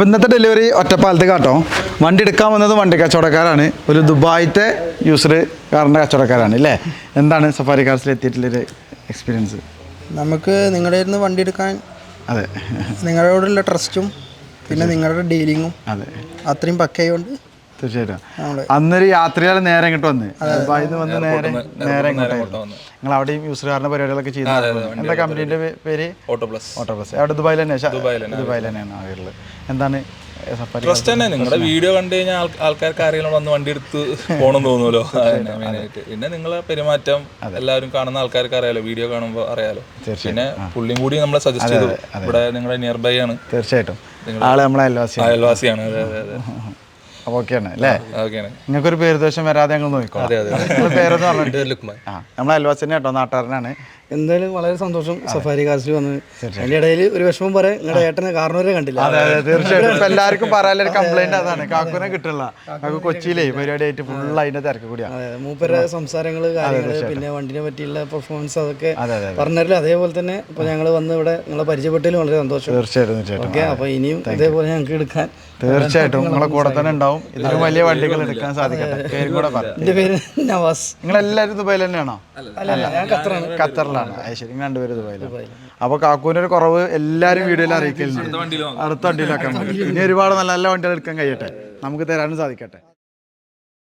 അപ്പോൾ ഇന്നത്തെ ഡെലിവറി ഒറ്റപ്പാലത്ത് കാട്ടോ. വണ്ടി എടുക്കാൻ വന്നത് വണ്ടി കച്ചവടക്കാരാണ്, ഒരു ദുബായിത്തെ യൂസർ കാറിൻ്റെ കച്ചവടക്കാരാണ് അല്ലേ. എന്താണ് സഫാരി കാർസിൽ എത്തിയിട്ടുള്ളൊരു എക്സ്പീരിയൻസ്? നമുക്ക് നിങ്ങളുടെ നിന്ന് വണ്ടി എടുക്കാൻ അതെ നിങ്ങളോടുള്ള ട്രസ്റ്റും പിന്നെ നിങ്ങളുടെ ഡീലിങ്ങും അതെ അത്രയും പക്കയുണ്ട്. തീർച്ചയായിട്ടും അന്നൊരു യാത്രയാൽ നേരെ ഇങ്ങോട്ട് വന്ന് ദുബായിൽ നിന്ന് വന്ന് നേരെ ഇങ്ങോട്ട് നിങ്ങൾ അവിടെയും യൂസർകാരുടെ പരിപാടികളൊക്കെ ചെയ്തു. എന്താ കമ്പനീൻ്റെ പേര്? Auto plus. അവിടെ ദുബായിൽ തന്നെയാണ് ആളുകൾ. എന്താണ് ട്രസ്റ്റ് തന്നെ. നിങ്ങളുടെ വീഡിയോ കണ്ടു കഴിഞ്ഞാൽ ആൾക്കാർക്ക് ആരെങ്കിലും വന്ന് വണ്ടി എടുത്ത് പോകണം തോന്നുമല്ലോ. മെയിനായിട്ട് പിന്നെ നിങ്ങളെ പെരുമാറ്റം എല്ലാവരും കാണുന്ന ആൾക്കാർക്ക് അറിയാലോ, വീഡിയോ കാണുമ്പോൾ അറിയാലോ. പിന്നെ പുള്ളിയും കൂടി നമ്മളെ സജസ്റ്റ് ചെയ്തു. ഇവിടെ നിങ്ങളുടെ നിയർ ബൈ ആണ്. തീർച്ചയായിട്ടും ആള് നമ്മളെ അയൽവാസിയാണ്. അതെ അതെ അതെ. അപ്പോൾ ഓക്കെയാണ് അല്ലേ. നിങ്ങൾക്കൊരു പേരുദോഷം വരാതെ ഞങ്ങൾ നോക്കിക്കോ. പേരെന്ന് പറഞ്ഞിട്ട് നമ്മളെ അയൽവാസി തന്നെ കേട്ടോ, നാട്ടുകാരനാണ്. എന്തായാലും വളരെ സന്തോഷം സഫാരി കാർസിൽ വന്ന്. അതിൻ്റെ ഇടയിൽ ഒരു വിഷമം പറയാം, നിങ്ങളുടെ ഏട്ടനെ കാരണവരെ കണ്ടില്ല. അതെ അതെ തീർച്ചയായിട്ടും. ഇപ്പം എല്ലാവർക്കും പറയാനൊരു കംപ്ലൈന്റ് അതാണ്, കാക്കുനെ കിട്ടില്ല. കാക്കു കൊച്ചിയിലേ പരിപാടി ആയിട്ട് ഫുൾ അതിന്റെ തിരക്ക് കൂടിയാണ്. മൂപ്പരുടെ സംസാരങ്ങൾ, കാര്യങ്ങൾ, പിന്നെ വണ്ടിനെ പറ്റിയുള്ള പെർഫോമൻസ് അതൊക്കെ പറഞ്ഞല്ലോ. അതേപോലെ തന്നെ ഇപ്പോൾ ഞങ്ങൾ വന്ന് ഇവിടെ നിങ്ങളെ പരിചയപ്പെട്ടതിലും വളരെ സന്തോഷം. തീർച്ചയായിട്ടും. ഓക്കെ, അപ്പോൾ ഇനിയും ഇതേപോലെ ഞങ്ങൾക്ക് എടുക്കാൻ തീർച്ചയായിട്ടും നിങ്ങളെ കൂടെ തന്നെ ഉണ്ടാവും. ഇതിലും വലിയ വണ്ടികൾ എടുക്കാൻ സാധിക്കട്ടെ. പേര് കൂടെ പറയാം. എൻ്റെ പേര് നവാസ്. നിങ്ങളെല്ലാവരും ദുബായിൽ തന്നെയാണോ? ഖത്തറിലാണ്. ശരി, നിങ്ങൾ രണ്ടുപേരും ദുബായിലാണ്. അപ്പോൾ കാക്കൂൻ്റെ ഒരു കുറവ് എല്ലാവരും വീഡിയോയിൽ അറിയിക്കലുണ്ട്. അടുത്ത വണ്ടിയിലാക്കാൻ പറ്റും. ഇനി ഒരുപാട് നല്ല നല്ല വണ്ടികൾ എടുക്കാൻ കഴിയട്ടെ, നമുക്ക് തരാനും സാധിക്കട്ടെ.